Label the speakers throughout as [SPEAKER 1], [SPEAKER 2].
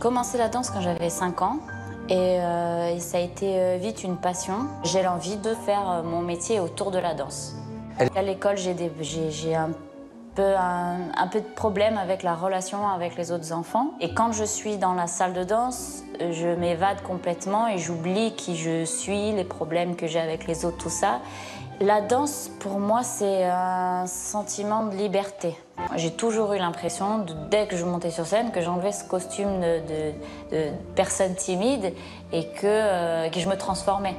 [SPEAKER 1] commencé la danse quand j'avais 5 ans et ça a été vite une passion. J'ai l'envie de faire mon métier autour de la danse. À l'école, j'ai un peu de problème avec la relation avec les autres enfants. Et quand je suis dans la salle de danse, je m'évade complètement et j'oublie qui je suis, les problèmes que j'ai avec les autres, tout ça. La danse, pour moi, c'est un sentiment de liberté. J'ai toujours eu l'impression, dès que je montais sur scène, que j'enlevais ce costume de personne timide et que je me transformais.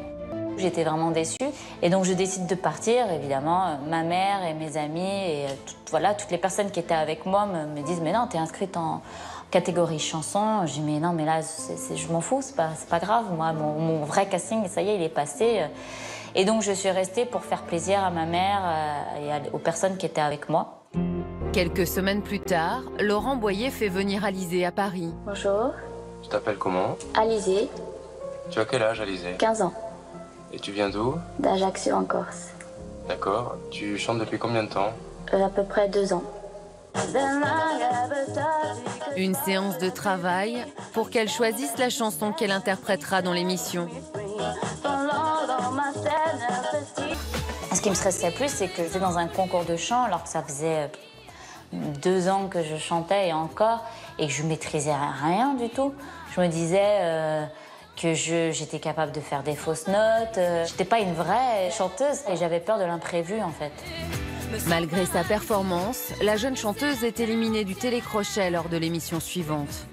[SPEAKER 1] J'étais vraiment déçue et donc je décide de partir. Évidemment, ma mère et mes amis et toutes les personnes qui étaient avec moi me disent « Mais non, t'es inscrite en catégorie chanson ». Je dis « Mais non, mais là, je m'en fous, c'est pas grave. Moi, mon vrai casting, ça y est, il est passé ». Et donc je suis restée pour faire plaisir à ma mère et aux personnes qui étaient avec moi.
[SPEAKER 2] Quelques semaines plus tard, Laurent Boyer fait venir Alizée à Paris.
[SPEAKER 1] Bonjour.
[SPEAKER 3] Tu t'appelles comment?
[SPEAKER 1] Alizée.
[SPEAKER 3] Tu as quel âge, Alizée?
[SPEAKER 1] 15 ans.
[SPEAKER 3] Et tu viens d'où?
[SPEAKER 1] D'Ajaccio en Corse.
[SPEAKER 3] D'accord. Tu chantes depuis combien de temps?
[SPEAKER 1] À peu près 2 ans.
[SPEAKER 2] Une séance de travail pour qu'elle choisisse la chanson qu'elle interprétera dans l'émission.
[SPEAKER 1] Ce qui me stressait plus, c'est que j'étais dans un concours de chant alors que ça faisait 2 ans que je chantais et encore, et que je maîtrisais rien du tout. Je me disais que j'étais capable de faire des fausses notes. J'étais pas une vraie chanteuse et j'avais peur de l'imprévu en fait.
[SPEAKER 2] Malgré sa performance, la jeune chanteuse est éliminée du télécrochet lors de l'émission suivante.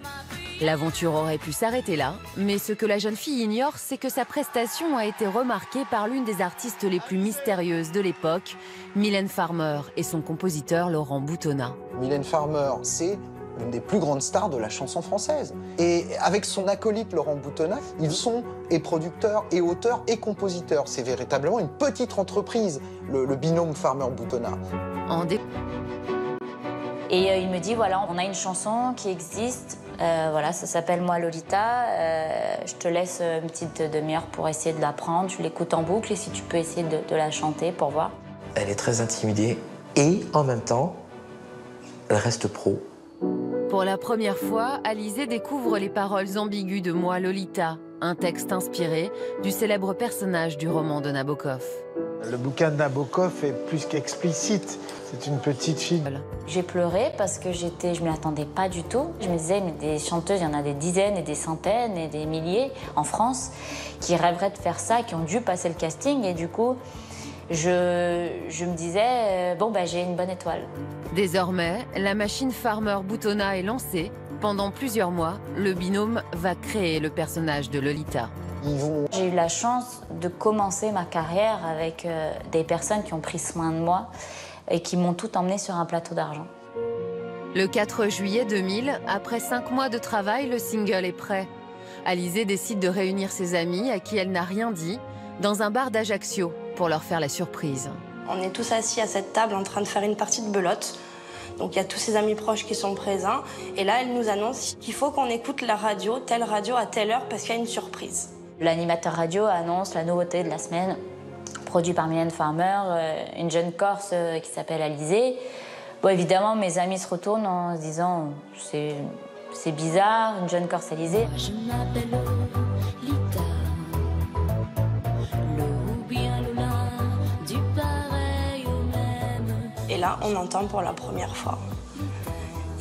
[SPEAKER 2] L'aventure aurait pu s'arrêter là, mais ce que la jeune fille ignore, c'est que sa prestation a été remarquée par l'une des artistes les plus mystérieuses de l'époque, Mylène Farmer, et son compositeur Laurent Boutonnat.
[SPEAKER 4] Mylène Farmer, c'est une des plus grandes stars de la chanson française. Et avec son acolyte Laurent Boutonnat, ils sont et producteurs, et auteurs, et compositeurs. C'est véritablement une petite entreprise, le binôme Farmer-Boutonnat.
[SPEAKER 1] Et il me dit, voilà, on a une chanson qui existe, voilà, ça s'appelle Moi Lolita, je te laisse une petite demi-heure pour essayer de l'apprendre, tu l'écoutes en boucle et si tu peux essayer de la chanter pour voir.
[SPEAKER 5] Elle est très intimidée et en même temps, elle reste pro.
[SPEAKER 2] Pour la première fois, Alizée découvre les paroles ambiguës de Moi Lolita, un texte inspiré du célèbre personnage du roman de Nabokov.
[SPEAKER 6] Le bouquin de Nabokov est plus qu'explicite. C'est une petite fille.
[SPEAKER 1] J'ai pleuré parce que je ne m'y attendais pas du tout. Je me disais, mais des chanteuses, il y en a des dizaines et des centaines et des milliers en France qui rêveraient de faire ça, qui ont dû passer le casting. Et du coup, je me disais, bon, bah, j'ai une bonne étoile.
[SPEAKER 2] Désormais, la machine Farmer-Boutonnat est lancée. Pendant plusieurs mois, le binôme va créer le personnage de Lolita.
[SPEAKER 1] J'ai eu la chance de commencer ma carrière avec des personnes qui ont pris soin de moi et qui m'ont tout emmené sur un plateau d'argent.
[SPEAKER 2] Le 4 juillet 2000, après 5 mois de travail, le single est prêt. Alizée décide de réunir ses amis, à qui elle n'a rien dit, dans un bar d'Ajaccio, pour leur faire la surprise.
[SPEAKER 7] On est tous assis à cette table en train de faire une partie de belote. Donc il y a tous ses amis proches qui sont présents. Et là, elle nous annonce qu'il faut qu'on écoute la radio, telle radio à telle heure, parce qu'il y a une surprise.
[SPEAKER 1] L'animateur radio annonce la nouveauté de la semaine, produit par Mylène Farmer, une jeune Corse qui s'appelle Alizée. Bon, évidemment, mes amis se retournent en se disant c'est bizarre, une jeune Corse Alizée.
[SPEAKER 8] Je m'appelle Lolita, le ou bien Lola, du pareil au même.
[SPEAKER 7] Et là, on entend pour la première fois.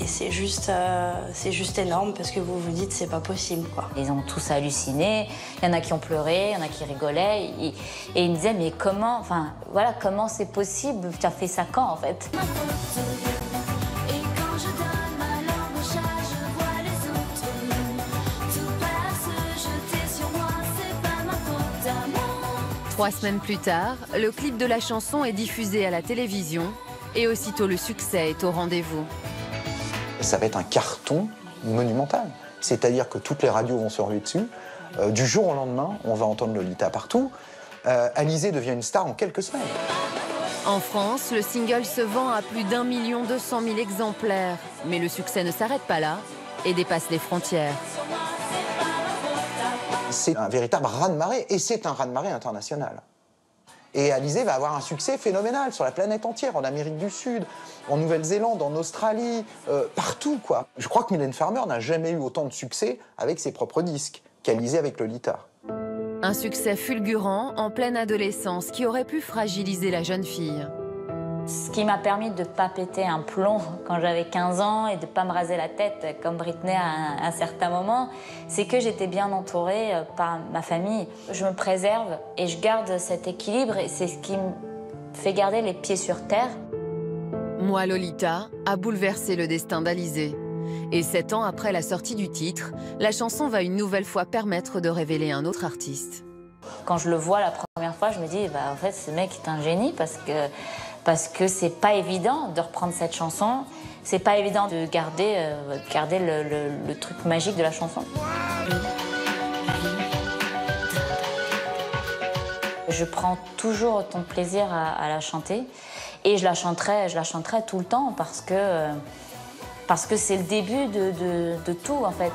[SPEAKER 7] Et c'est juste énorme parce que vous vous dites c'est pas possible, quoi.
[SPEAKER 1] Ils ont tous halluciné, il y en a qui ont pleuré, il y en a qui rigolaient. Et ils me disaient mais comment, enfin voilà, comment c'est possible? Tu as fait ça quand en fait?
[SPEAKER 8] Et quand je donne ma langue au chat, je vois les autres. Tout part se jeter sur moi, c'est pas ma faute à moi.
[SPEAKER 2] 3 semaines plus tard, le clip de la chanson est diffusé à la télévision et aussitôt le succès est au rendez-vous.
[SPEAKER 4] Ça va être un carton monumental. C'est-à-dire que toutes les radios vont se ruer dessus. Du jour au lendemain, on va entendre Lolita partout. Alizée devient une star en quelques semaines.
[SPEAKER 2] En France, le single se vend à plus d'1 200 000 exemplaires. Mais le succès ne s'arrête pas là et dépasse les frontières.
[SPEAKER 4] C'est un véritable raz-de-marée, et c'est un raz-de-marée international. Et Alizée va avoir un succès phénoménal sur la planète entière, en Amérique du Sud, en Nouvelle-Zélande, en Australie, partout, quoi. Je crois que Mylène Farmer n'a jamais eu autant de succès avec ses propres disques qu'Alizée avec Lolita.
[SPEAKER 2] Un succès fulgurant en pleine adolescence qui aurait pu fragiliser la jeune fille.
[SPEAKER 1] Ce qui m'a permis de ne pas péter un plomb quand j'avais 15 ans et de ne pas me raser la tête comme Britney à un certain moment, c'est que j'étais bien entourée par ma famille. Je me préserve et je garde cet équilibre et c'est ce qui me fait garder les pieds sur terre.
[SPEAKER 2] Moi, Lolita a bouleversé le destin d'Alizée. Et 7 ans après la sortie du titre, la chanson va une nouvelle fois permettre de révéler un autre artiste.
[SPEAKER 1] Quand je le vois la première fois, je me dis, en fait, ce mec est un génie parce que c'est pas évident de reprendre cette chanson. C'est pas évident de garder le truc magique de la chanson. Je prends toujours autant de plaisir à la chanter et je la chanterai tout le temps parce que c'est le début de tout en fait.